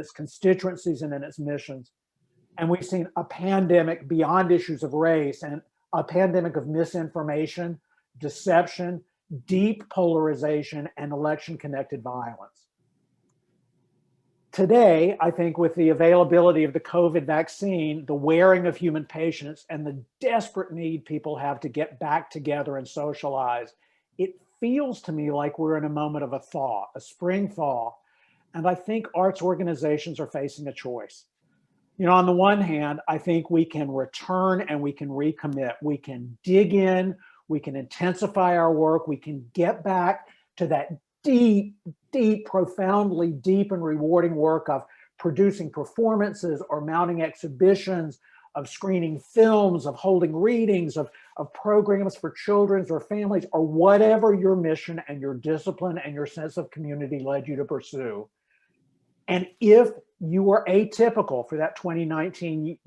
its constituencies and in its missions. And we've seen a pandemic beyond issues of race and a pandemic of misinformation, deception, deep polarization, and election-connected violence. Today, I think with the availability of the COVID vaccine, the wearing of human patience, and the desperate need people have to get back together and socialize, it feels to me like we're in a moment of a thaw, a spring thaw. And I think arts organizations are facing a choice. You know, on the one hand, I think we can return and we can recommit. We can dig in, we can intensify our work, we can get back to that deep, profoundly deep and rewarding work of producing performances or mounting exhibitions, of screening films, of holding readings, of programs for children or families, or whatever your mission and your discipline and your sense of community led you to pursue. And if you were atypical for that 2019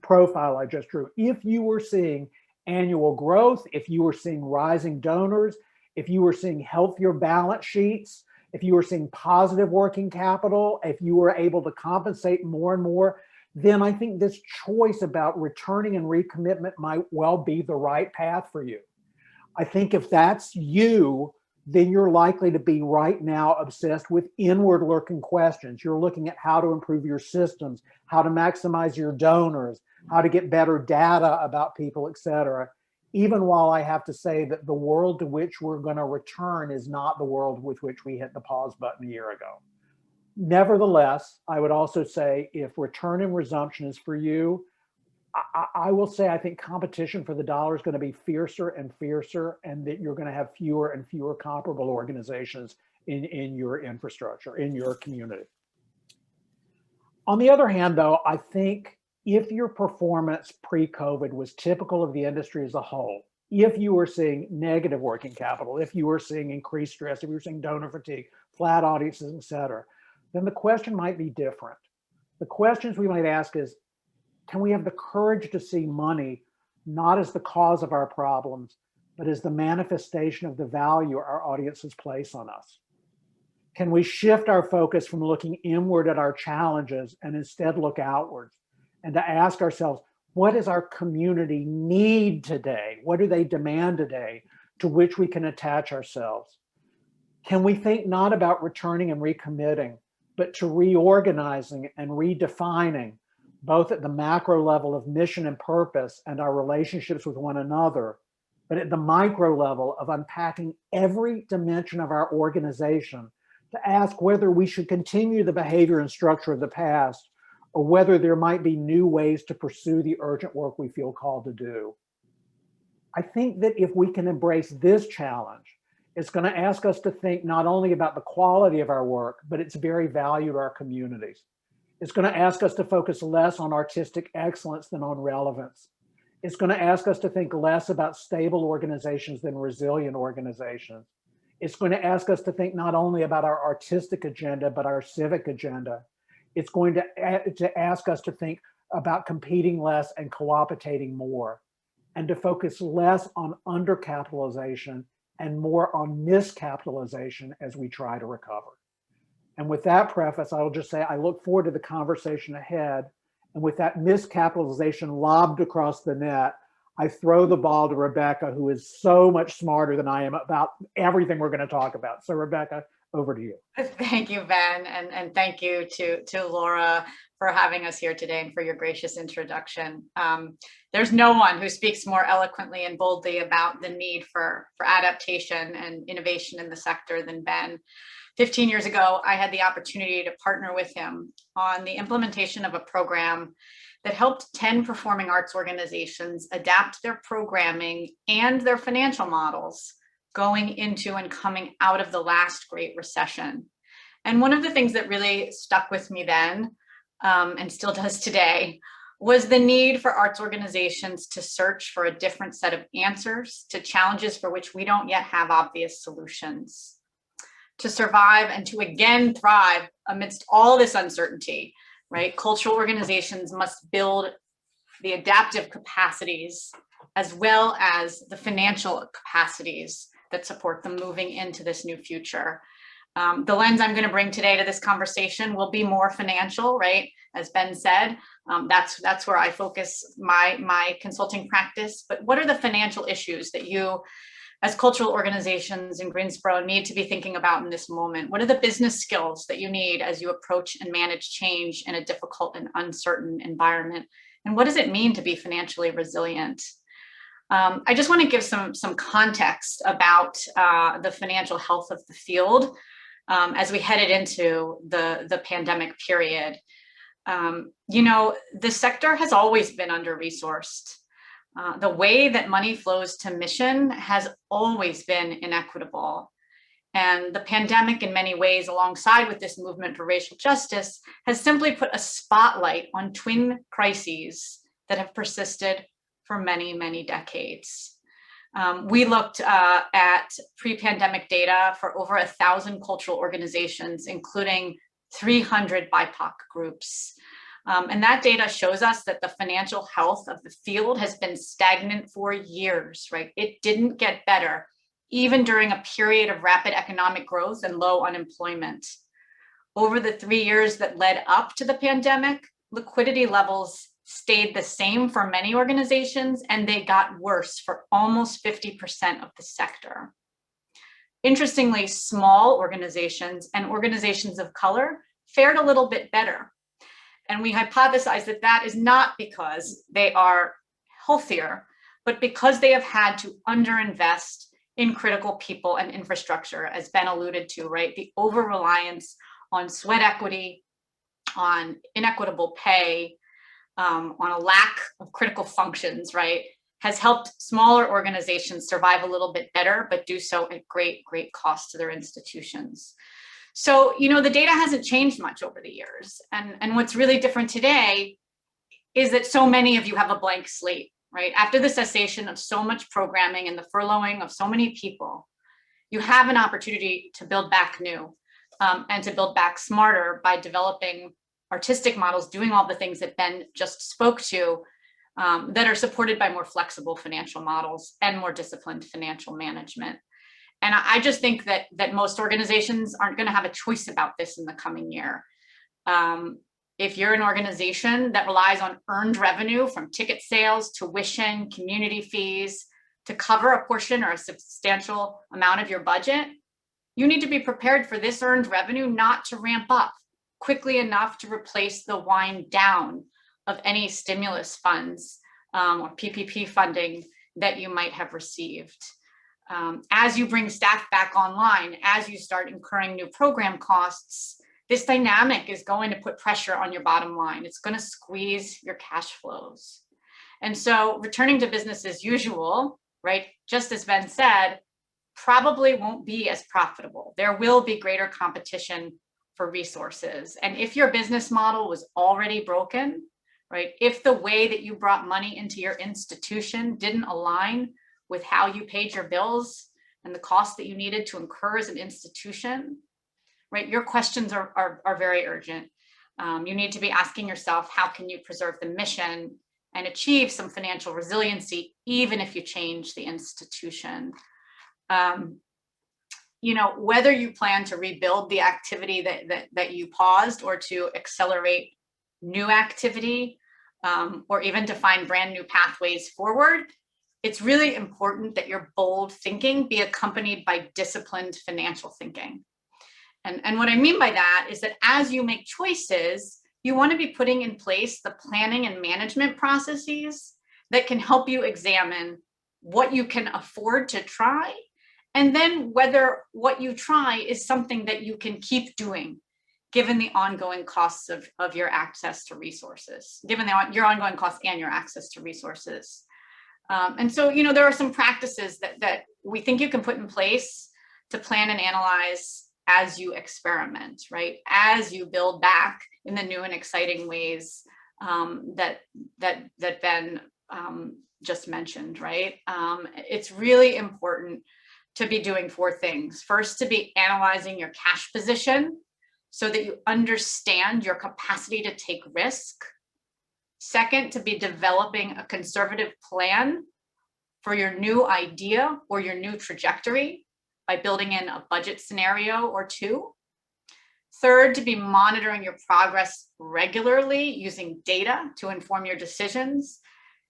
profile I just drew, if you were seeing annual growth, if you were seeing rising donors, if you were seeing healthier balance sheets, if you were seeing positive working capital, if you were able to compensate more and more, then I think this choice about returning and recommitment might well be the right path for you. I think if that's you, then you're likely to be right now obsessed with inward looking questions. You're looking at how to improve your systems, how to maximize your donors, how to get better data about people, et cetera. Even while I have to say that the world to which we're going to return is not the world with which we hit the pause button a year ago. Nevertheless, I would also say if return and resumption is for you, I will say I think competition for the dollar is going to be fiercer and fiercer, and that you're going to have fewer and fewer comparable organizations in your infrastructure, in your community. On the other hand, though, I think if your performance pre-COVID was typical of the industry as a whole, if you were seeing negative working capital, if you were seeing increased stress, if you were seeing donor fatigue, flat audiences, et cetera, then the question might be different. The questions we might ask is, can we have the courage to see money not as the cause of our problems, but as the manifestation of the value our audiences place on us? Can we shift our focus from looking inward at our challenges and instead look outwards and to ask ourselves, what does our community need today? What do they demand today to which we can attach ourselves? Can we think not about returning and recommitting, but to reorganizing and redefining, both at the macro level of mission and purpose and our relationships with one another, but at the micro level of unpacking every dimension of our organization to ask whether we should continue the behavior and structure of the past, or whether there might be new ways to pursue the urgent work we feel called to do. I think that if we can embrace this challenge, it's going to ask us to think not only about the quality of our work, but its very value to our communities. It's going to ask us to focus less on artistic excellence than on relevance. It's going to ask us to think less about stable organizations than resilient organizations. It's going to ask us to think not only about our artistic agenda, but our civic agenda. It's going to ask us to think about competing less and cooptating more, and to focus less on undercapitalization and more on miscapitalization as we try to recover. And with that preface, I will just say I look forward to the conversation ahead. And with that miscapitalization lobbed across the net, I throw the ball to Rebecca, who is so much smarter than I am about everything we're going to talk about. So Rebecca, over to you. Thank you, Ben, and thank you to Laura for having us here today and for your gracious introduction. There's no one who speaks more eloquently and boldly about the need for adaptation and innovation in the sector than Ben. 15 years ago, I had the opportunity to partner with him on the implementation of a program that helped 10 performing arts organizations adapt their programming and their financial models going into and coming out of the last Great Recession. And one of the things that really stuck with me then, and still does today, was the need for arts organizations to search for a different set of answers to challenges for which we don't yet have obvious solutions. To survive and to again thrive amidst all this uncertainty, right? Cultural organizations must build the adaptive capacities as well as the financial capacities that support them moving into this new future. The lens I'm going to bring today to this conversation will be more financial, right? As Ben said, that's where I focus my consulting practice. But what are the financial issues that you, as cultural organizations in Greensboro, need to be thinking about in this moment? What are the business skills that you need as you approach and manage change in a difficult and uncertain environment? And what does it mean to be financially resilient? I just want to give some context about the financial health of the field as we headed into the pandemic period. You know, the sector has always been under-resourced. The way that money flows to mission has always been inequitable. And the pandemic, in many ways, alongside with this movement for racial justice, has simply put a spotlight on twin crises that have persisted for many, many decades. We looked at pre-pandemic data for over 1,000 cultural organizations, including 300 BIPOC groups. And that data shows us that the financial health of the field has been stagnant for years, right? It didn't get better, even during a period of rapid economic growth and low unemployment. Over the 3 years that led up to the pandemic, liquidity levels stayed the same for many organizations, and they got worse for almost 50% of the sector. Interestingly, small organizations and organizations of color fared a little bit better. And we hypothesize that that is not because they are healthier, but because they have had to underinvest in critical people and infrastructure, as Ben alluded to, right? The over-reliance on sweat equity, on inequitable pay, on a lack of critical functions, right, has helped smaller organizations survive a little bit better, but do so at great cost to their institutions. So, you know, the data hasn't changed much over the years. And what's really different today is that so many of you have a blank slate, right? After the cessation of so much programming and the furloughing of so many people, you have an opportunity to build back new and to build back smarter by developing artistic models, doing all the things that Ben just spoke to, that are supported by more flexible financial models and more disciplined financial management. And I just think that most organizations aren't going to have a choice about this in the coming year. If you're an organization that relies on earned revenue from ticket sales, tuition, community fees to cover a portion or a substantial amount of your budget, you need to be prepared for this earned revenue not to ramp up quickly enough to replace the wind down of any stimulus funds or PPP funding that you might have received. As you bring staff back online, as you start incurring new program costs, this dynamic is going to put pressure on your bottom line. It's going to squeeze your cash flows. And so returning to business as usual, right, just as Ben said, probably won't be as profitable. There will be greater competition for resources. And if your business model was already broken, right, if the way that you brought money into your institution didn't align with how you paid your bills and the costs that you needed to incur as an institution, right, your questions are very urgent. You need to be asking yourself, how can you preserve the mission and achieve some financial resiliency, even if you change the institution? You know, whether you plan to rebuild the activity that you paused or to accelerate new activity, or even to find brand new pathways forward, it's really important that your bold thinking be accompanied by disciplined financial thinking. And what I mean by that is that as you make choices, you want to be putting in place the planning and management processes that can help you examine what you can afford to try, and then whether what you try is something that you can keep doing, given the ongoing costs of your access to resources, given your ongoing costs and your access to resources. And so, you know, there are some practices that we think you can put in place to plan and analyze as you experiment, right? As you build back in the new and exciting ways that Ben just mentioned, right? It's really important to be doing 4 things. First, to be analyzing your cash position so that you understand your capacity to take risk. Second, to be developing a conservative plan for your new idea or your new trajectory by building in a budget scenario or 2. Third, to be monitoring your progress regularly using data to inform your decisions.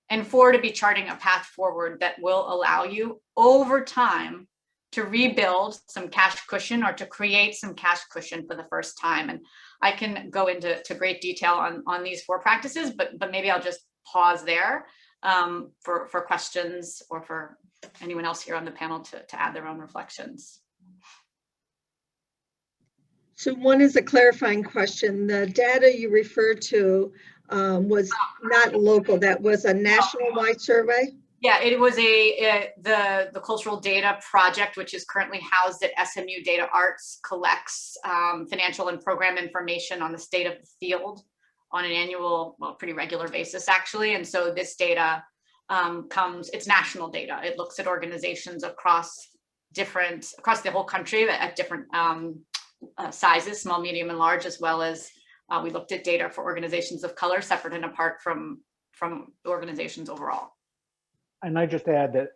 And four, to be charting a path forward that will allow you over time to rebuild some cash cushion or to create some cash cushion for the first time. And I can go into great detail on these four practices, but maybe I'll just pause there for questions or for anyone else here on the panel to add their own reflections. So one is a clarifying question. The data you referred to was not local. That was a national-wide survey? Yeah, it was the Cultural Data Project, which is currently housed at SMU Data Arts, collects financial and program information on the state of the field on an annual, well, pretty regular basis, actually. And so this data it's national data. It looks at organizations across the whole country at different sizes, small, medium, and large, as well as we looked at data for organizations of color, separate and apart from organizations overall. And I just add that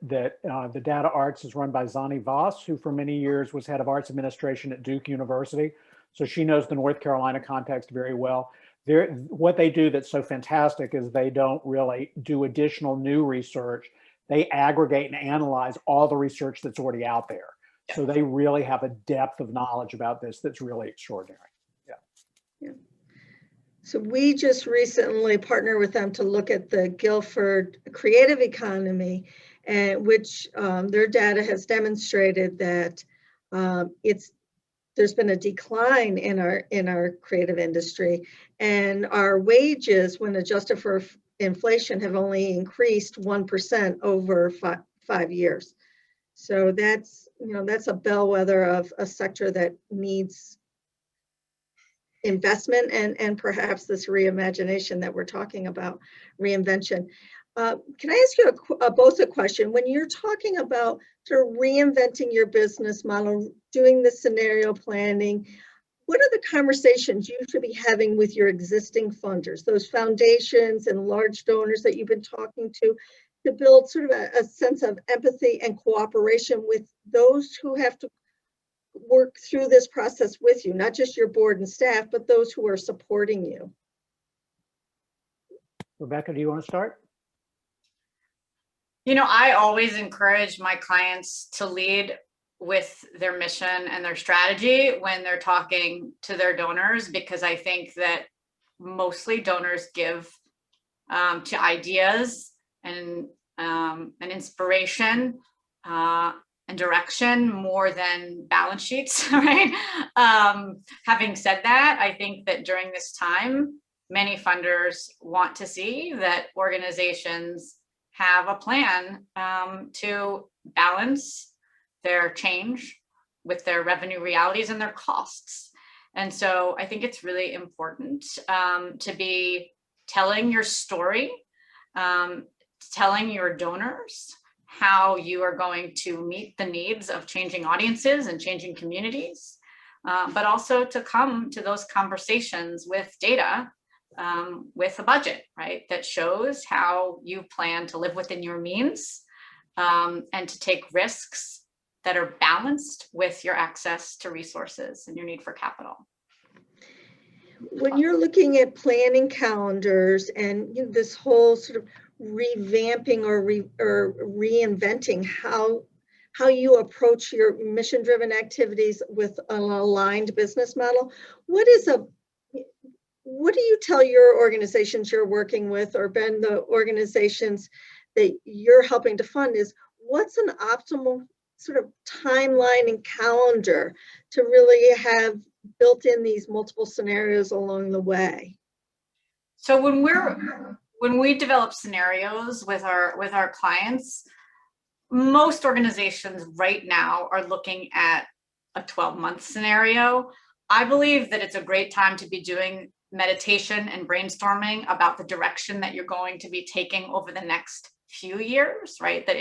the Data Arts is run by Zani Voss, who for many years was head of arts administration at Duke University. So she knows the North Carolina context very well. What they do that's so fantastic is they don't really do additional new research. They aggregate and analyze all the research that's already out there. So they really have a depth of knowledge about this that's really extraordinary. Yeah. So we just recently partnered with them to look at the Guilford creative economy, and which their data has demonstrated that there's been a decline in our creative industry, and our wages, when adjusted for inflation, have only increased 1% over 5 years. So that's a bellwether of a sector that needs investment and perhaps this reimagination that we're talking about, reinvention. Can I ask you both a question? When you're talking about sort of reinventing your business model, doing the scenario planning, what are the conversations you should be having with your existing funders, those foundations and large donors that you've been talking to build sort of a sense of empathy and cooperation with those who have to work through this process with you, not just your board and staff, but those who are supporting you? Rebecca, do you want to start? I always encourage my clients to lead with their mission and their strategy when they're talking to their donors, because I think that mostly donors give to ideas and inspiration and direction more than balance sheets, right? Having said that, I think that during this time, many funders want to see that organizations have a plan to balance their change with their revenue realities and their costs. And so I think it's really important to be telling your story, telling your donors how you are going to meet the needs of changing audiences and changing communities, but also to come to those conversations with data, with a budget, right, that shows how you plan to live within your means and to take risks that are balanced with your access to resources and your need for capital. When you're looking at planning calendars and this whole sort of revamping or reinventing how you approach your mission-driven activities with an aligned business model, what do you tell your organizations you're working with, or Ben, the organizations that you're helping to fund, is what's an optimal sort of timeline and calendar to really have built in these multiple scenarios along the way? So when we develop scenarios with our clients, most organizations right now are looking at a 12-month scenario. I believe that it's a great time to be doing meditation and brainstorming about the direction that you're going to be taking over the next few years, right? That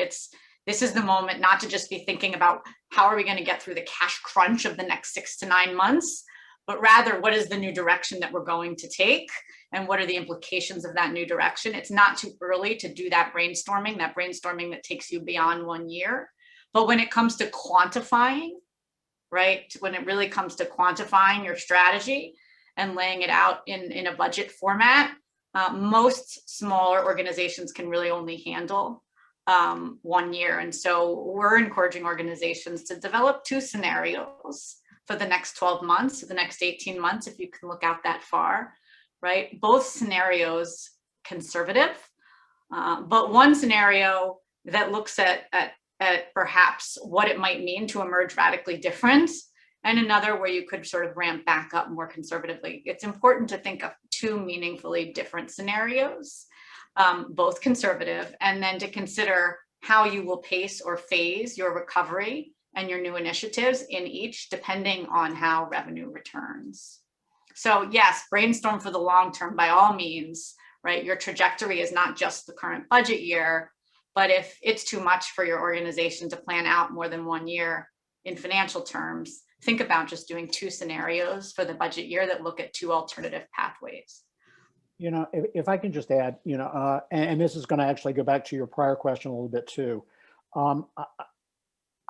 this is the moment not to just be thinking about how are we going to get through the cash crunch of the next 6 to 9 months, but rather what is the new direction that we're going to take and what are the implications of that new direction. It's not too early to do that brainstorming that takes you beyond 1 year. But when it comes to quantifying right? When it really comes to quantifying your strategy and laying it out in a budget format, most smaller organizations can really only handle 1 year. And so we're encouraging organizations to develop 2 scenarios for the next 12 months, the next 18 months, if you can look out that far, right? Both scenarios conservative, but one scenario that looks at perhaps what it might mean to emerge radically different, and another where you could sort of ramp back up more conservatively. It's important to think of 2 meaningfully different scenarios, both conservative, and then to consider how you will pace or phase your recovery and your new initiatives in each, depending on how revenue returns. So yes, brainstorm for the long term by all means, right? Your trajectory is not just the current budget year, but if it's too much for your organization to plan out more than 1 year in financial terms, think about just doing 2 scenarios for the budget year that look at 2 alternative pathways. You know, if I can just add, you know, and this is going to actually go back to your prior question a little bit too.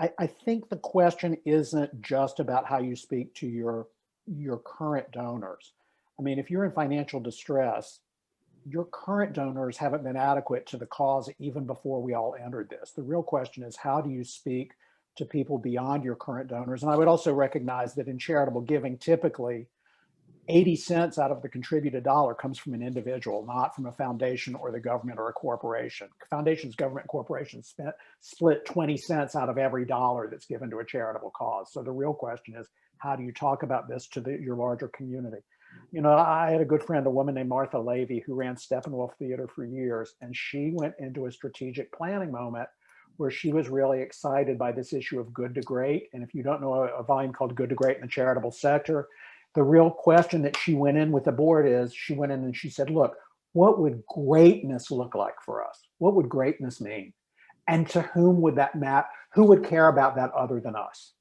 I think the question isn't just about how you speak to your current donors. I mean, if you're in financial distress, your current donors haven't been adequate to the cause even before we all entered this. The real question is, how do you speak to people beyond your current donors? And I would also recognize that in charitable giving, typically 80 cents out of the contributed dollar comes from an individual, not from a foundation or the government or a corporation. Foundations, government, corporations split 20 cents out of every dollar that's given to a charitable cause. So the real question is, how do you talk about this to your larger community? You know, I had a good friend, a woman named Martha Levy, who ran Steppenwolf Theater for years, and she went into a strategic planning moment where she was really excited by this issue of good to great. And if you don't know a volume called Good to Great in the Charitable Sector, the real question that she went in with the board is, she went in and she said, look, what would greatness look like for us? What would greatness mean? And to whom would that map? Who would care about that other than us?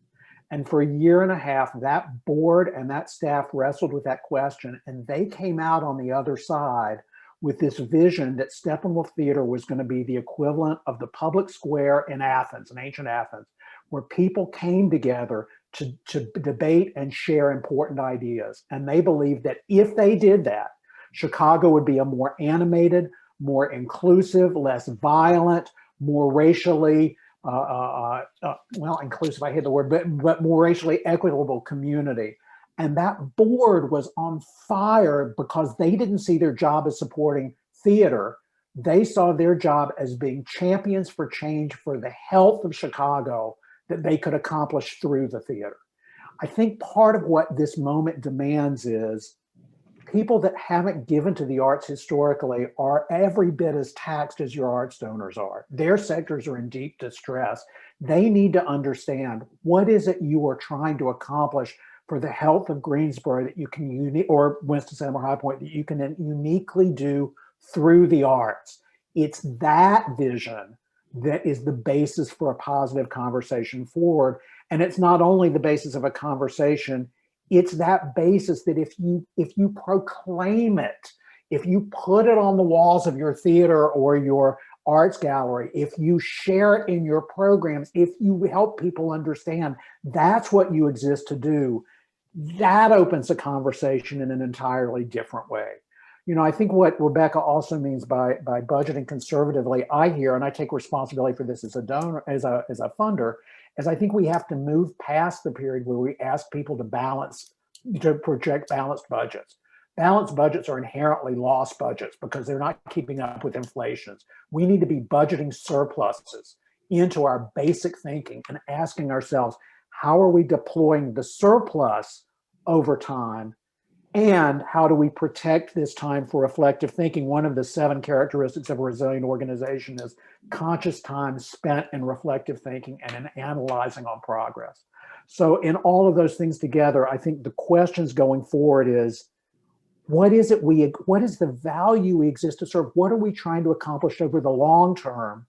And for a year and a half, that board and that staff wrestled with that question, and they came out on the other side with this vision that Steppenwolf Theater was going to be the equivalent of the public square in Athens, in ancient Athens, where people came together to debate and share important ideas. And they believed that if they did that, Chicago would be a more animated, more inclusive, less violent, more racially, well, inclusive, I hate the word, but more racially equitable community. And that board was on fire because they didn't see their job as supporting theater. They saw their job as being champions for change for the health of Chicago that they could accomplish through the theater. I think part of what this moment demands is people that haven't given to the arts historically are every bit as taxed as your arts donors are. Their sectors are in deep distress. They need to understand, what is it you are trying to accomplish for the health of Greensboro that you can, or Winston-Salem or High Point, that you can uniquely do through the arts. It's that vision that is the basis for a positive conversation forward. And it's not only the basis of a conversation, it's that basis that if you proclaim it, if you put it on the walls of your theater or your arts gallery, if you share it in your programs, if you help people understand that's what you exist to do, that opens a conversation in an entirely different way. You know, I think what Rebecca also means by budgeting conservatively, I hear, and I take responsibility for this as a donor, as a funder, is I think we have to move past the period where we ask people to project balanced budgets. Balanced budgets are inherently lost budgets because they're not keeping up with inflation. We need to be budgeting surpluses into our basic thinking and asking ourselves, how are we deploying the surplus over time? And how do we protect this time for reflective thinking? One of the 7 characteristics of a resilient organization is conscious time spent in reflective thinking and in analyzing on progress. So in all of those things together, I think the questions going forward is, what is the value we exist to serve? What are we trying to accomplish over the long term?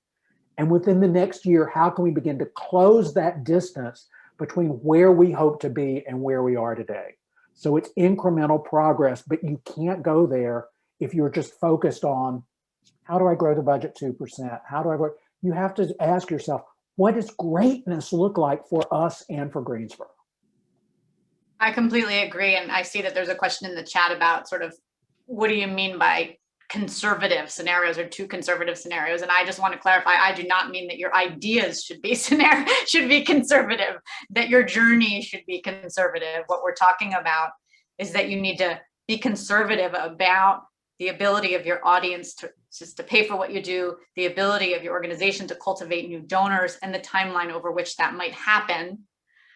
And within the next year, how can we begin to close that distance between where we hope to be and where we are today? So it's incremental progress, but you can't go there if you're just focused on, how do I grow the budget 2%? How do I grow? You have to ask yourself, what does greatness look like for us and for Greensboro? I completely agree. And I see that there's a question in the chat about sort of, what do you mean by conservative scenarios or too conservative scenarios? And I just want to clarify, I do not mean that your ideas should be should be conservative, that your journey should be conservative. What we're talking about is that you need to be conservative about the ability of your audience to just to pay for what you do, the ability of your organization to cultivate new donors, and the timeline over which that might happen,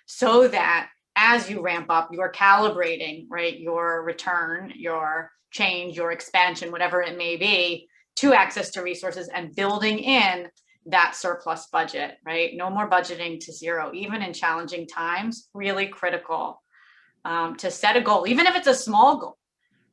so that as you ramp up, you're calibrating, right, your return, your change, your expansion, whatever it may be, to access to resources and building in that surplus budget, right? No more budgeting to zero, even in challenging times, really critical to set a goal, even if it's a small goal,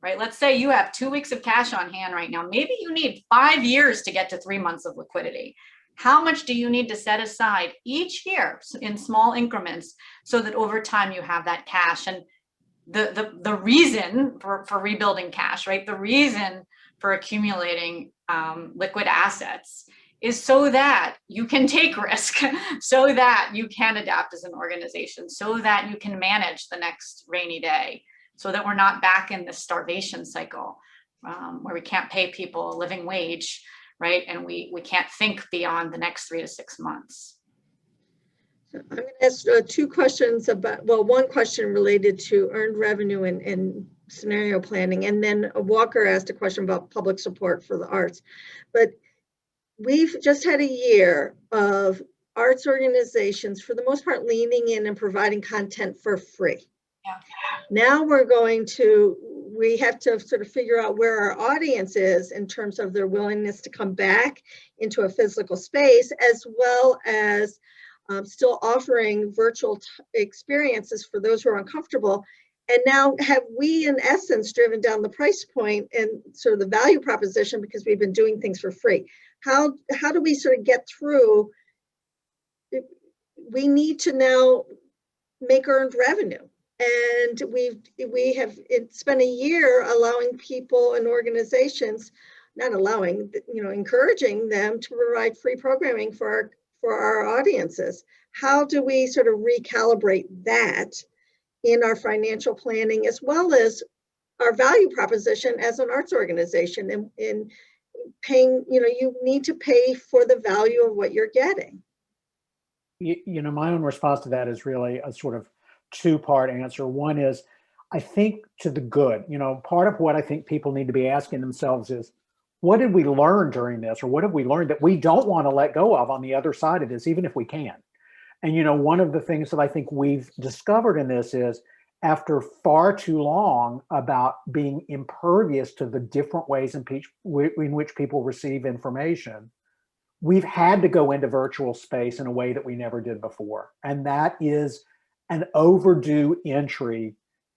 right? Let's say you have 2 weeks of cash on hand right now. Maybe you need 5 years to get to 3 months of liquidity. How much do you need to set aside each year in small increments so that over time you have that cash? And the reason for rebuilding cash, right? The reason for accumulating liquid assets is so that you can take risk, so that you can adapt as an organization, so that you can manage the next rainy day, so that we're not back in this starvation cycle where we can't pay people a living wage, right? And we can't think beyond the next 3 to 6 months. I'm going to ask 2 questions about, well, one question related to earned revenue and scenario planning, and then Walker asked a question about public support for the arts. But we've just had a year of arts organizations, for the most part, leaning in and providing content for free. Yeah. Now we have to sort of figure out where our audience is in terms of their willingness to come back into a physical space, as well as still offering virtual experiences for those who are uncomfortable. And now have we, in essence, driven down the price point and sort of the value proposition because we've been doing things for free? How do we sort of get through? We need to now make earned revenue. And we have spent a year allowing people and organizations, not allowing, encouraging them to provide free programming for our audiences. How do we sort of recalibrate that in our financial planning, as well as our value proposition as an arts organization, in paying, you need to pay for the value of what you're getting? My own response to that is really a sort of 2-part answer. One is, I think to the good, part of what I think people need to be asking themselves is, what did we learn during this? Or what have we learned that we don't want to let go of on the other side of this, even if we can? And, one of the things that I think we've discovered in this is, after far too long about being impervious to the different ways in which people receive information, we've had to go into virtual space in a way that we never did before. And that is an overdue entry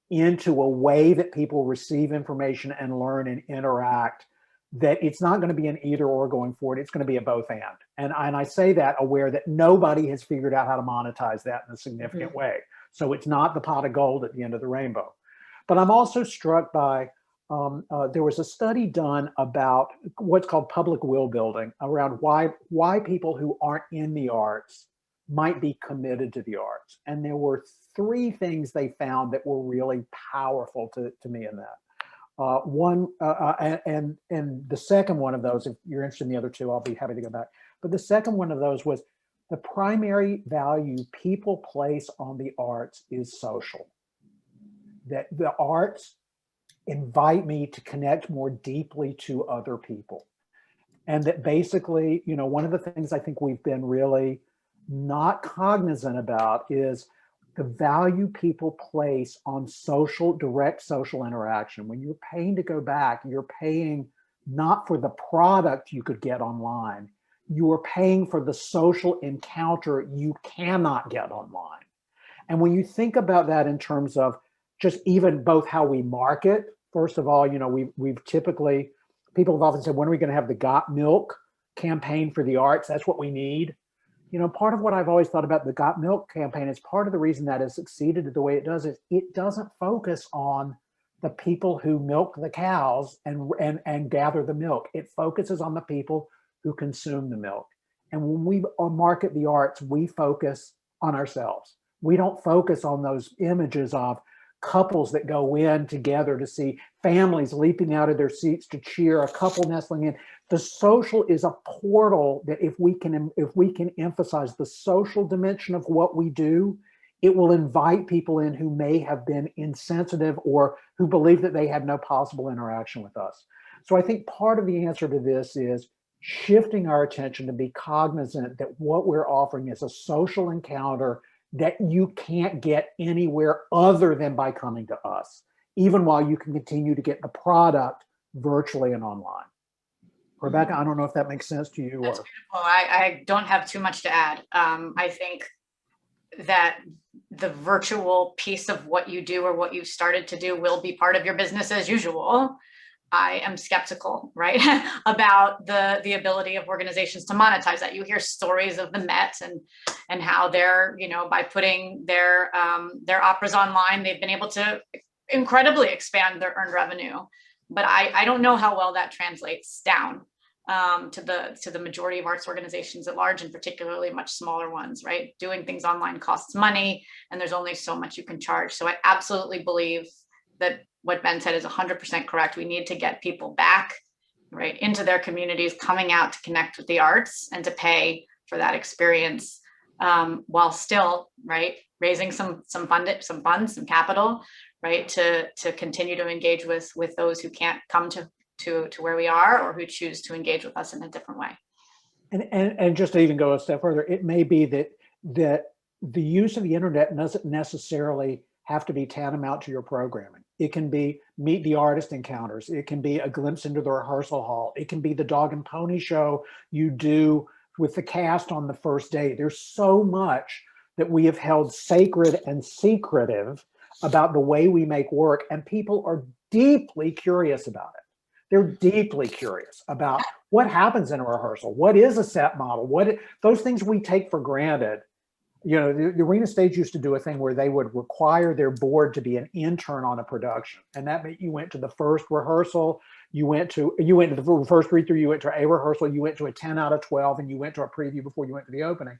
into a way that people receive information and learn and interact, that it's not going to be an either or going forward. It's going to be a both and I say that aware that nobody has figured out how to monetize that in a significant way. So it's not the pot of gold at the end of the rainbow. But I'm also struck by, there was a study done about what's called public will building, around why people who aren't in the arts might be committed to the arts. And there were 3 things they found that were really powerful to me in that. And the second one of those, if you're interested in the other 2, I'll be happy to go back. But the second one of those was, the primary value people place on the arts is social. That the arts invite me to connect more deeply to other people. And that basically, one of the things I think we've been really not cognizant about is the value people place on direct social interaction. When you're paying to go back, you're paying not for the product you could get online. You are paying for the social encounter you cannot get online. And when you think about that in terms of just even both how we market, first of all, we've typically, people have often said, when are we going to have the Got Milk campaign for the arts? That's what we need. Part of what I've always thought about the Got Milk campaign is part of the reason that has succeeded the way it does is it doesn't focus on the people who milk the cows and gather the milk. It focuses on the people who consume the milk. And when we market the arts, we focus on ourselves. We don't focus on those images of couples that go in together to see families leaping out of their seats to cheer, a couple nestling in. The social is a portal that if we can emphasize the social dimension of what we do, it will invite people in who may have been insensitive or who believe that they had no possible interaction with us. So I think part of the answer to this is shifting our attention to be cognizant that what we're offering is a social encounter that you can't get anywhere other than by coming to us, even while you can continue to get the product virtually and online. Rebecca, I don't know if that makes sense to you. That's beautiful. I don't have too much to add. I think that the virtual piece of what you do or what you've started to do will be part of your business as usual. I am skeptical, right, about the ability of organizations to monetize that. You hear stories of the Met and how they're, by putting their operas online, they've been able to incredibly expand their earned revenue. But I don't know how well that translates down to the majority of arts organizations at large, and particularly much smaller ones, right? Doing things online costs money, and there's only so much you can charge. So I absolutely believe that what Ben said is 100% correct. We need to get people back, right, into their communities, coming out to connect with the arts and to pay for that experience, while still, right, raising some funds, some capital, right, to continue to engage with those who can't come to where we are or who choose to engage with us in a different way. And just to even go a step further, it may be that the use of the internet doesn't necessarily have to be tantamount to your programming. It can be meet the artist encounters. It can be a glimpse into the rehearsal hall. It can be the dog and pony show you do with the cast on the first day. There's so much that we have held sacred and secretive about the way we make work, and people are deeply curious about it. They're deeply curious about what happens in a rehearsal. What is a set model? Those things we take for granted. The Arena Stage used to do a thing where they would require their board to be an intern on a production. And that meant you went to the first rehearsal, you went to the first read through, you went to a rehearsal, you went to a 10 out of 12, and you went to a preview before you went to the opening.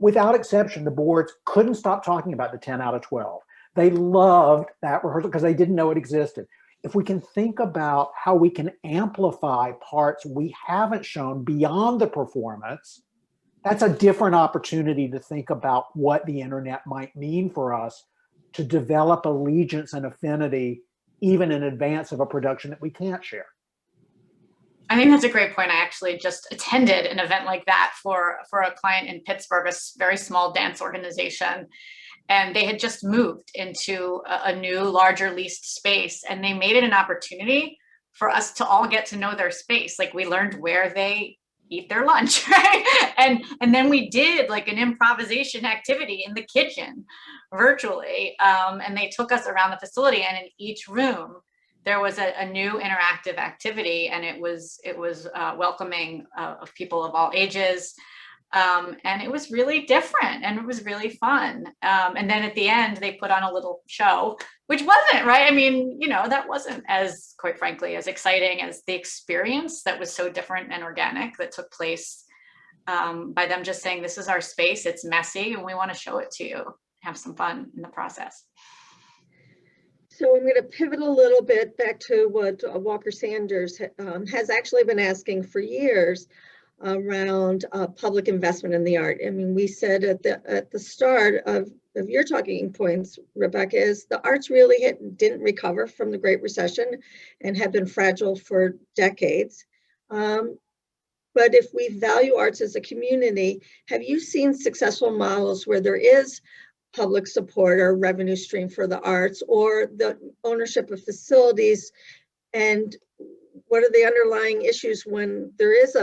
Without exception, the boards couldn't stop talking about the 10 out of 12. They loved that rehearsal because they didn't know it existed. If we can think about how we can amplify parts we haven't shown beyond the performance, that's a different opportunity to think about what the internet might mean for us to develop allegiance and affinity, even in advance of a production that we can't share. I think that's a great point. I actually just attended an event like that for a client in Pittsburgh, a very small dance organization. And they had just moved into a new, larger leased space, and they made it an opportunity for us to all get to know their space. Like, we learned where they eat their lunch, right? And then we did like an improvisation activity in the kitchen virtually. And they took us around the facility, and in each room there was a new interactive activity, and it was welcoming of people of all ages. And it was really different, and it was really fun. And then at the end, they put on a little show, which wasn't, right? I mean, that wasn't as, quite frankly, as exciting as the experience that was so different and organic that took place by them just saying, this is our space, it's messy, and we want to show it to you, have some fun in the process. So I'm going to pivot a little bit back to what Walker Sanders has actually been asking for years around public investment in the art. I mean, we said at the start of your talking points, Rebecca, is the arts really didn't recover from the Great Recession and have been fragile for decades. But if we value arts as a community, have you seen successful models where there is public support or revenue stream for the arts, or the ownership of facilities? And what are the underlying issues when there is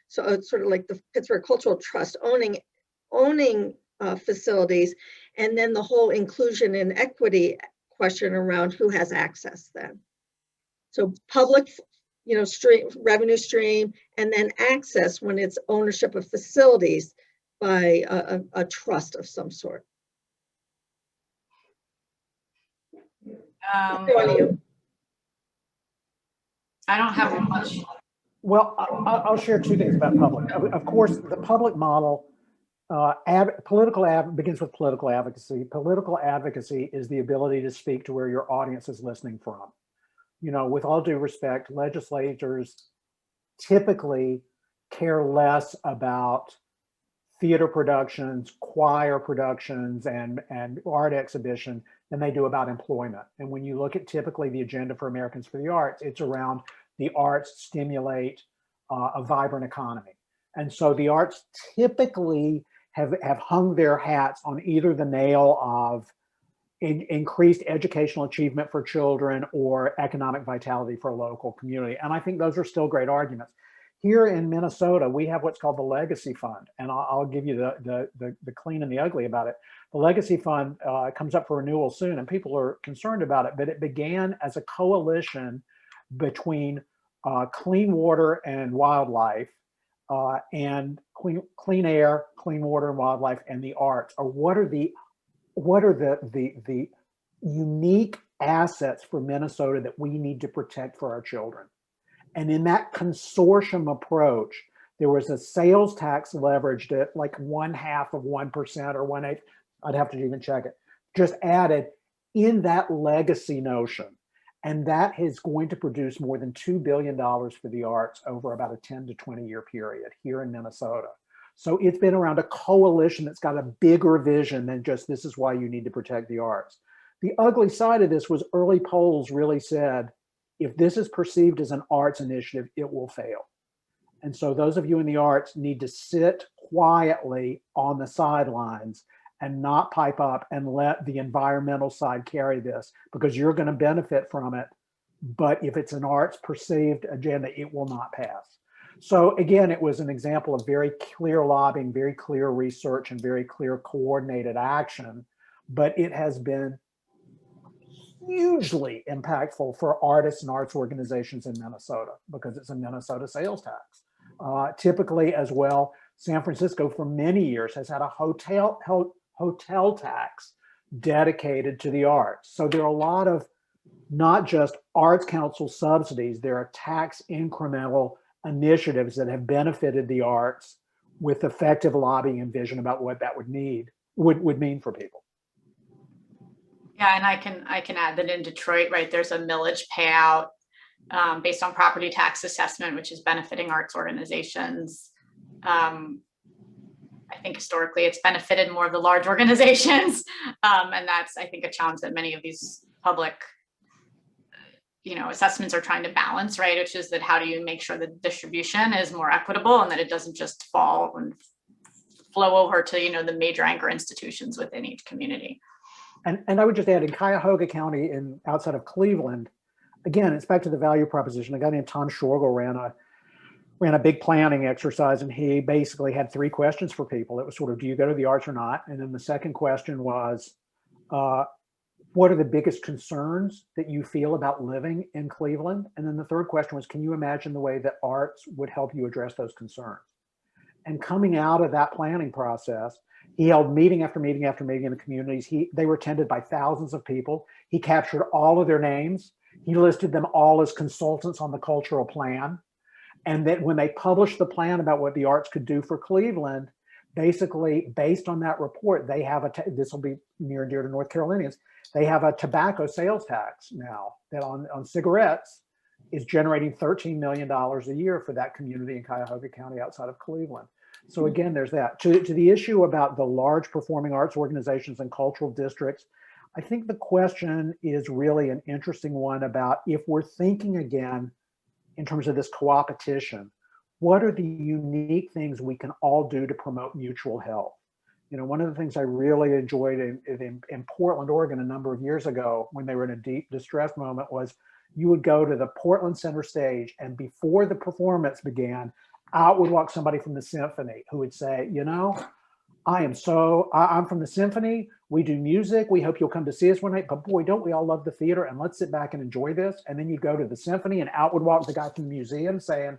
so it's sort of like the Pittsburgh Cultural Trust owning facilities, and then the whole inclusion and equity question around who has access then? So public, revenue stream, and then access when it's ownership of facilities by a trust of some sort. I don't have much. Well, I'll share two things about public. Of course, the public model begins with political advocacy. Political advocacy is the ability to speak to where your audience is listening from. You know, with all due respect, legislators typically care less about theater productions, choir productions, and art exhibition than they do about employment. And when you look at typically the agenda for Americans for the Arts, it's around the arts stimulate a vibrant economy. And so the arts typically have hung their hats on either the nail of increased educational achievement for children or economic vitality for a local community. And I think those are still great arguments. Here in Minnesota, we have what's called the Legacy Fund, and I'll give you the clean and the ugly about it. The Legacy Fund comes up for renewal soon, and people are concerned about it, but it began as a coalition between clean water and wildlife, and clean air, clean water and wildlife, and the arts. Or what are the unique assets for Minnesota that we need to protect for our children? And in that consortium approach, there was a sales tax leveraged at like 0.5% or 1/8. I'd have to even check it. Just added in that legacy notion. And that is going to produce more than $2 billion for the arts over about a 10 to 20 year period here in Minnesota. So it's been around a coalition that's got a bigger vision than just this is why you need to protect the arts. The ugly side of this was early polls really said, if this is perceived as an arts initiative, it will fail. And so those of you in the arts need to sit quietly on the sidelines and not pipe up and let the environmental side carry this, because you're going to benefit from it. But if it's an arts perceived agenda, it will not pass. So again, it was an example of very clear lobbying, very clear research, and very clear coordinated action. But it has been hugely impactful for artists and arts organizations in Minnesota because it's a Minnesota sales tax. Typically as well, San Francisco for many years has had a hotel tax dedicated to the arts. So there are a lot of not just Arts Council subsidies, there are tax incremental initiatives that have benefited the arts with effective lobbying and vision about what that would mean for people. Yeah, and I can add that in Detroit, right, there's a millage payout based on property tax assessment, which is benefiting arts organizations. I think historically it's benefited more of the large organizations, and that's, I think, a challenge that many of these public, assessments are trying to balance, right? Which is that how do you make sure the distribution is more equitable and that it doesn't just fall and flow over to the major anchor institutions within each community. And I would just add, in Cuyahoga County, outside of Cleveland, again, it's back to the value proposition. A guy named Tom Schorgel ran a big planning exercise, and he basically had 3 questions for people. It was sort of, do you go to the arts or not? And then the second question was, what are the biggest concerns that you feel about living in Cleveland? And then the third question was, can you imagine the way that arts would help you address those concerns? And coming out of that planning process, he held meeting after meeting after meeting in the communities. They were attended by thousands of people. He captured all of their names. He listed them all as consultants on the cultural plan. And that when they published the plan about what the arts could do for Cleveland, basically based on that report, they have this will be near and dear to North Carolinians, they have a tobacco sales tax now that on cigarettes is generating $13 million a year for that community in Cuyahoga County outside of Cleveland. So again, there's that. To the issue about the large performing arts organizations and cultural districts, I think the question is really an interesting one about if we're thinking again in terms of this co-opetition, what are the unique things we can all do to promote mutual health? One of the things I really enjoyed in Portland, Oregon, a number of years ago when they were in a deep distress moment was you would go to the Portland Center stage, and before the performance began, out would walk somebody from the symphony who would say, I'm from the symphony. We do music. We hope you'll come to see us one night. But boy, don't we all love the theater, and let's sit back and enjoy this. And then you go to the symphony, and out would walk the guy from the museum saying,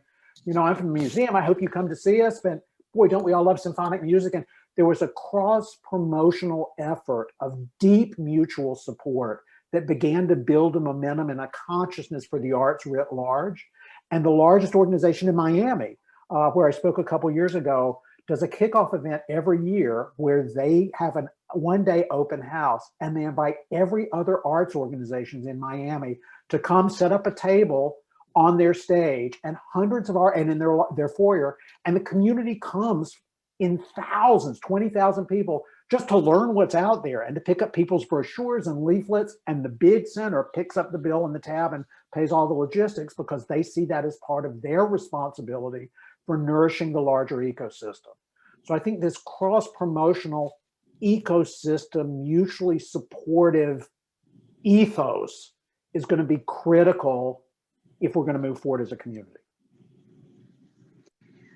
I'm from the museum. I hope you come to see us. But boy, don't we all love symphonic music? And there was a cross-promotional effort of deep mutual support that began to build a momentum and a consciousness for the arts writ large. And the largest organization in Miami, where I spoke a couple years ago, does a kickoff event every year where they have a one-day open house, and they invite every other arts organizations in Miami to come set up a table on their stage, and hundreds of art, and in their foyer, and the community comes in thousands, 20,000 people, just to learn what's out there and to pick up people's brochures and leaflets, and the big center picks up the bill and the tab and pays all the logistics, because they see that as part of their responsibility for nourishing the larger ecosystem. So I think this cross-promotional ecosystem, mutually supportive ethos is going to be critical if we're going to move forward as a community.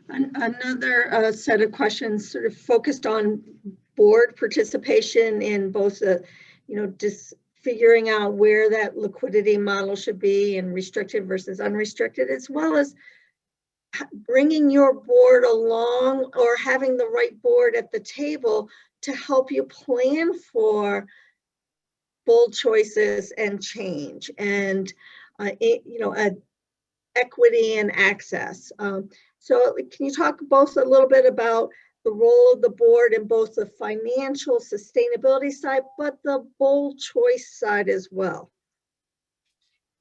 Another set of questions sort of focused on board participation in both the, figuring out where that liquidity model should be and restricted versus unrestricted, as well as bringing your board along or having the right board at the table to help you plan for bold choices and change and, equity and access. So can you talk both a little bit about the role of the board in both the financial sustainability side, but the bold choice side as well?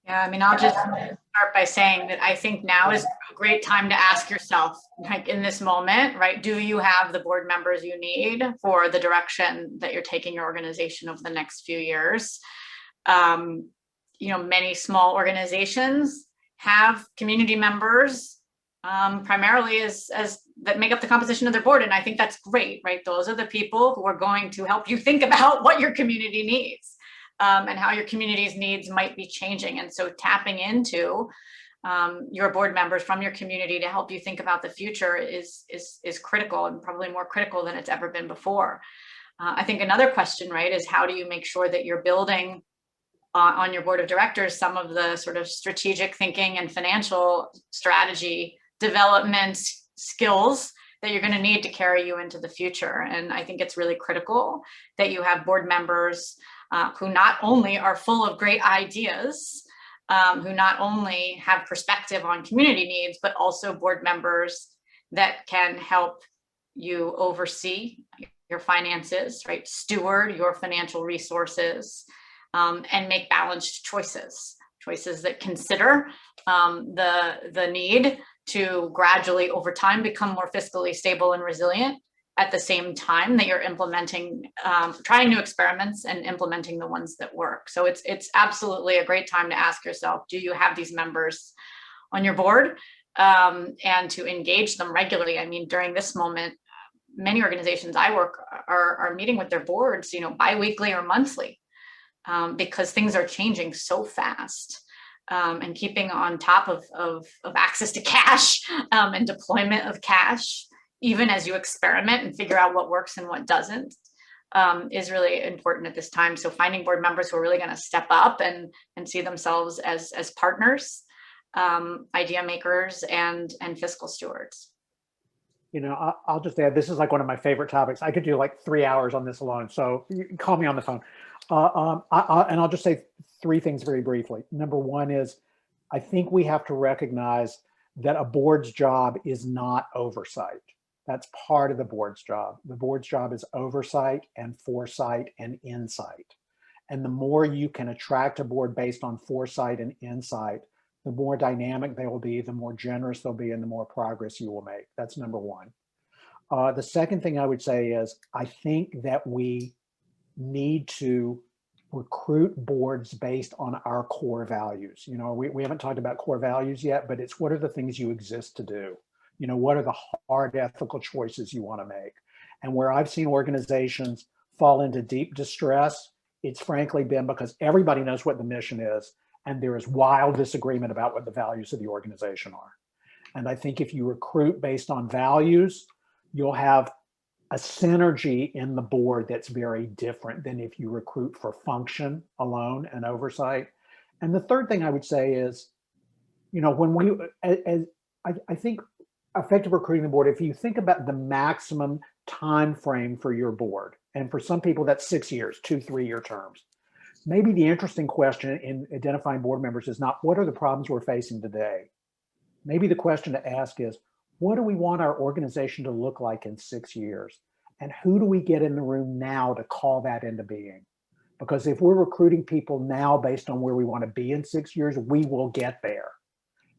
Yeah, I mean, I'll just start by saying that I think now is a great time to ask yourself, like in this moment, right? Do you have the board members you need for the direction that you're taking your organization over the next few years? Many small organizations have community members primarily as that make up the composition of their board. And I think that's great, right? Those are the people who are going to help you think about what your community needs and how your community's needs might be changing. And so tapping into your board members from your community to help you think about the future is critical, and probably more critical than it's ever been before. I think another question, right, is how do you make sure that you're building on your board of directors some of the sort of strategic thinking and financial strategy development skills that you're going to need to carry you into the future. And I think it's really critical that you have board members who not only are full of great ideas, who not only have perspective on community needs, but also board members that can help you oversee your finances, right? Steward your financial resources, and make balanced choices that consider the need to gradually over time become more fiscally stable and resilient, at the same time that you're implementing, trying new experiments and implementing the ones that work. So it's absolutely a great time to ask yourself, do you have these members on your board, and to engage them regularly? I mean, during this moment, many organizations I work are meeting with their boards, bi-weekly or monthly, because things are changing so fast. And keeping on top of access to cash and deployment of cash, even as you experiment and figure out what works and what doesn't, is really important at this time. So finding board members who are really going to step up and see themselves as partners, idea makers, and fiscal stewards. I'll just add, this is like one of my favorite topics. I could do like 3 hours on this alone. So you can call me on the phone. And I'll just say 3 things very briefly. Number one is, I think we have to recognize that a board's job is not oversight. That's part of the board's job. The board's job is oversight and foresight and insight. And the more you can attract a board based on foresight and insight, the more dynamic they will be, the more generous they'll be, and the more progress you will make. That's number one. The second thing I would say is, I think that we need to recruit boards based on our core values. We haven't talked about core values yet, but it's what are the things you exist to do? What are the hard ethical choices you want to make? And where I've seen organizations fall into deep distress, it's frankly been because everybody knows what the mission is, and there is wild disagreement about what the values of the organization are. And I think if you recruit based on values, you'll have a synergy in the board that's very different than if you recruit for function alone and oversight. And the third thing I would say is, I think effective recruiting the board, if you think about the maximum time frame for your board, and for some people that's 6 years, 2 3-year terms, maybe the interesting question in identifying board members is not what are the problems we're facing today. Maybe the question to ask is, What do we want our organization to look like in 6 years? And who do we get in the room now to call that into being? Because if we're recruiting people now based on where we want to be in 6 years, we will get there.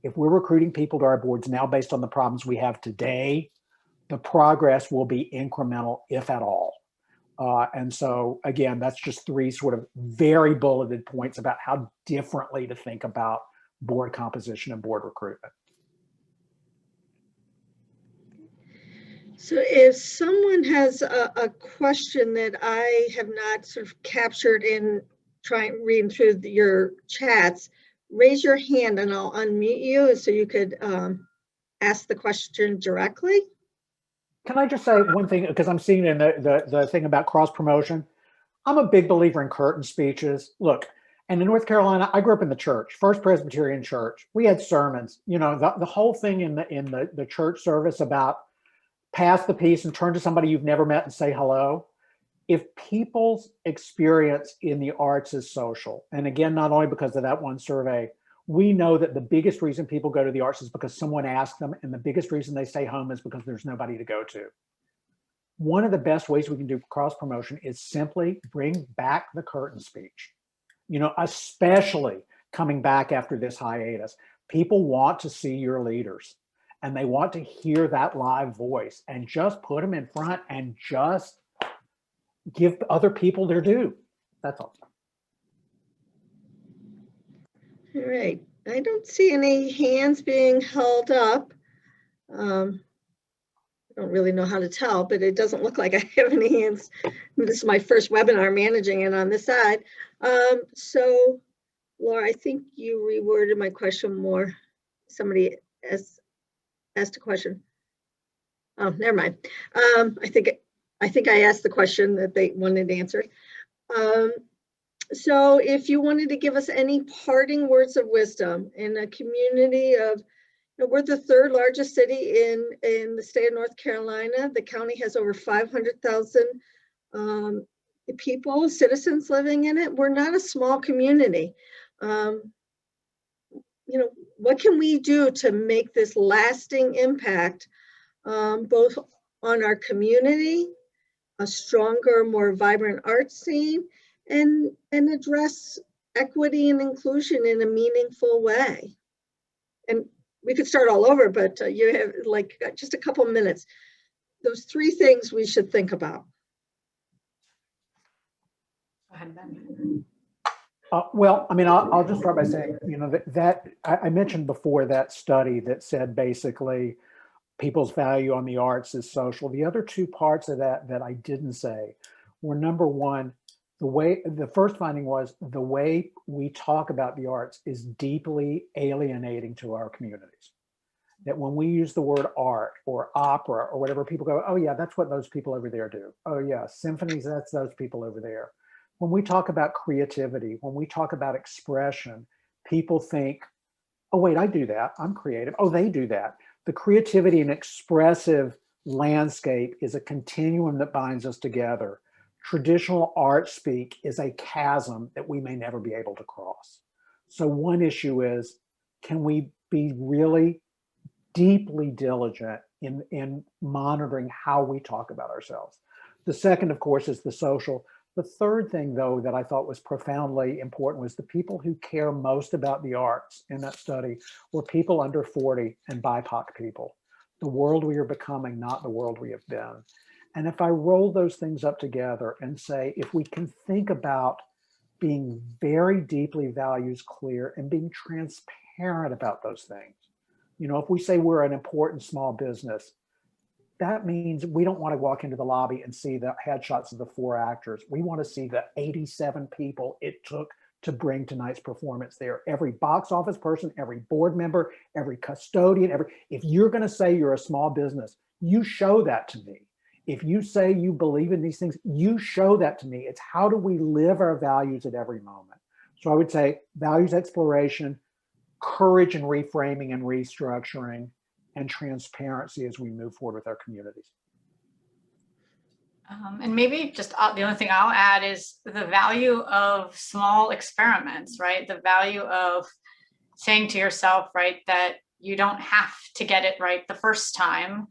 If we're recruiting people to our boards now based on the problems we have today, the progress will be incremental, if at all. And so, again, that's just three sort of very bulleted points about how differently to think about board composition and board recruitment. So if someone has a question that I have not sort of captured in reading through your chats, raise your hand and I'll unmute you so you could ask the question directly. Can I just say one thing, because I'm seeing in the thing about cross promotion, I'm a big believer in curtain speeches. Look, and in North Carolina, I grew up in the church, First Presbyterian Church. We had sermons, you know, the whole thing in the church service about pass the peace and turn to somebody you've never met and say hello. If people's experience in the arts is social, and again, not only because of that one survey, we know that the biggest reason people go to the arts is because someone asked them, and the biggest reason they stay home is because there's nobody to go to. One of the best ways we can do cross promotion is simply bring back the curtain speech. You know, especially coming back after this hiatus, people want to see your leaders and they want to hear that live voice, and just put them in front and just give other people their due. That's all. All right. I don't see any hands being held up. I don't really know how to tell, but it doesn't look like I have any hands. This is my first webinar managing it on this side. So, Laura, I think you reworded my question more. Somebody asked a question. Oh, never mind. I think I asked the question that they wanted answered. So if you wanted to give us any parting words of wisdom in a community of, you know, we're the third largest city in the state of North Carolina. The county has over 500,000 people, citizens living in it. We're not a small community. You know, what can we do to make this lasting impact, both on our community, a stronger, more vibrant art scene, and address equity and inclusion in a meaningful way? And we could start all over, but you have like just a couple minutes. Those three things we should think about. Go ahead, Ben. Well, I mean, I'll just start by saying, you know, that I mentioned before that study that said basically people's value on the arts is social. The other two parts of that I didn't say were, number one, the first finding was the way we talk about the arts is deeply alienating to our communities. That when we use the word art or opera or whatever, people go, oh yeah, that's what those people over there do. Oh yeah, symphonies, that's those people over there. When we talk about creativity, when we talk about expression, people think, oh wait, I do that, I'm creative. Oh, they do that. The creativity and expressive landscape is a continuum that binds us together. Traditional art speak is a chasm that we may never be able to cross. So one issue is, can we be really deeply diligent in monitoring how we talk about ourselves? The second, of course, is the social. The third thing, though, that I thought was profoundly important was the people who care most about the arts in that study were people under 40 and BIPOC people. The world we are becoming, not the world we have been. And if I roll those things up together and say, if we can think about being very deeply values clear and being transparent about those things, you know, if we say we're an important small business, that means we don't want to walk into the lobby and see the headshots of the 4 actors. We want to see the 87 people it took to bring tonight's performance there. Every box office person, every board member, every custodian, if you're going to say you're a small business, you show that to me. If you say you believe in these things, you show that to me. It's how do we live our values at every moment? So I would say values exploration, courage and reframing and restructuring, and transparency as we move forward with our communities. And maybe just the only thing I'll add is the value of small experiments, right? The value of saying to yourself, right, that you don't have to get it right the first time,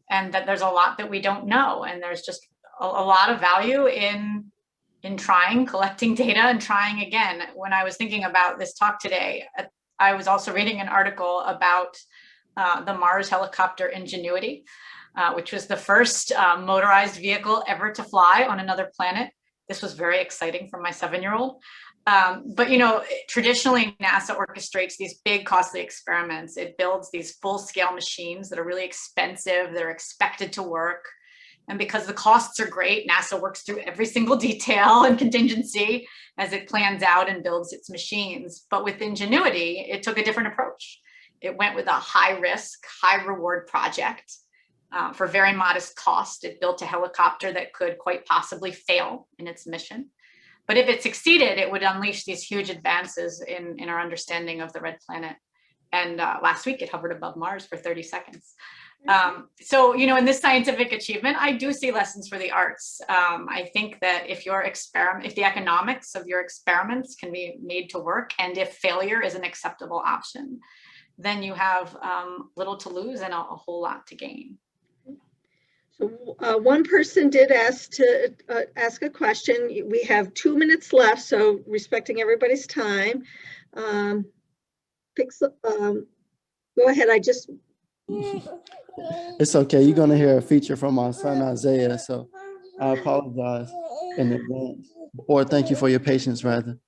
and that there's a lot that we don't know. And there's just a lot of value in trying, collecting data and trying again. When I was thinking about this talk today, I was also reading an article about the Mars helicopter Ingenuity, which was the first motorized vehicle ever to fly on another planet. This was very exciting for my 7-year-old. But, you know, traditionally NASA orchestrates these big costly experiments. It builds these full-scale machines that are really expensive, that are expected to work. And because the costs are great, NASA works through every single detail and contingency as it plans out and builds its machines. But with Ingenuity, it took a different approach. It went with a high risk, high reward project for very modest cost. It built a helicopter that could quite possibly fail in its mission. But if it succeeded, it would unleash these huge advances in our understanding of the red planet. And last week, it hovered above Mars for 30 seconds. So, you know, in this scientific achievement, I do see lessons for the arts. I think that if the economics of your experiments can be made to work, and if failure is an acceptable option, then you have little to lose and a whole lot to gain. So one person did ask a question. We have 2 minutes left, so respecting everybody's time. Go ahead. It's okay. You're going to hear a feature from our son, Isaiah. So I apologize in advance, or thank you for your patience, rather.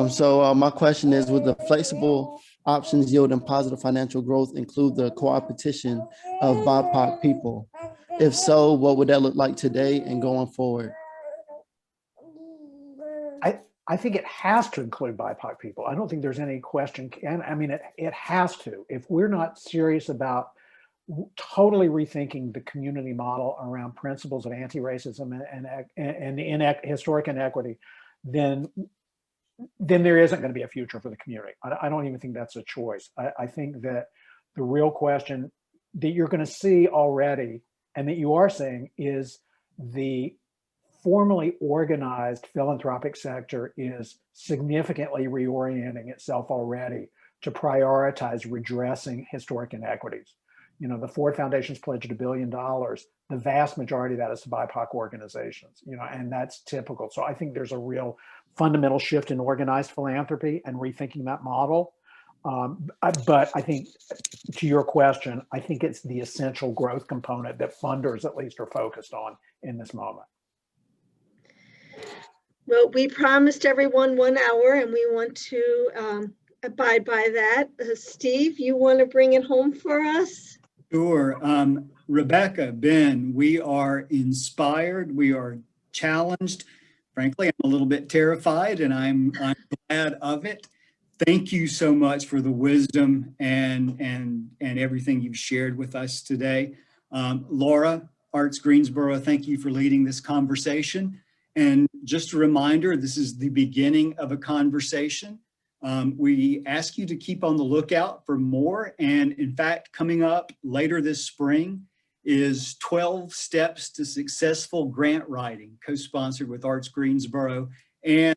So my question is, would the flexible options yielding positive financial growth include the co-opetition of BIPOC people? If so, what would that look like today and going forward? I think it has to include BIPOC people. I don't think there's any question. And I mean, it has to. If we're not serious about totally rethinking the community model around principles of anti-racism and historic inequity, then there isn't going to be a future for the community. I don't even think that's a choice. I think that the real question that you're going to see already, and that you are seeing, is the formally organized philanthropic sector is significantly reorienting itself already to prioritize redressing historic inequities. You know, the Ford Foundation's pledged $1 billion. The vast majority of that is to BIPOC organizations, you know, and that's typical. So I think there's a real fundamental shift in organized philanthropy and rethinking that model. But I think, to your question, I think it's the essential growth component that funders at least are focused on in this moment. Well, we promised everyone 1 hour, and we want to abide by that. Steve, you want to bring it home for us? Sure. Rebecca, Ben, we are inspired. We are challenged. Frankly, I'm a little bit terrified, and I'm glad of it. Thank you so much for the wisdom and everything you've shared with us today. Laura, Arts Greensboro, thank you for leading this conversation. And just a reminder, this is the beginning of a conversation. We ask you to keep on the lookout for more. And in fact, coming up later this spring is 12 Steps to Successful Grant Writing, co-sponsored with Arts Greensboro and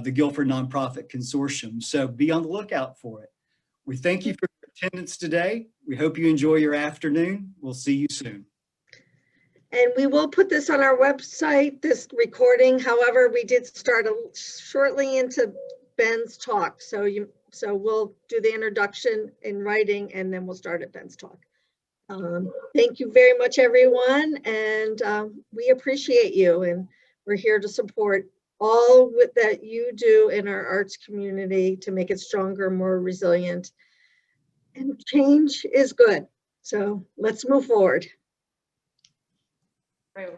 the Guilford Nonprofit Consortium. So be on the lookout for it. We thank you for your attendance today. We hope you enjoy your afternoon. We'll see you soon. And we will put this on our website, this recording. However, we did start shortly into Ben's talk. So we'll do the introduction in writing, and then we'll start at Ben's talk. Thank you very much, everyone. And we appreciate you. And we're here to support all that you do in our arts community to make it stronger, more resilient. And change is good. So let's move forward. Okay.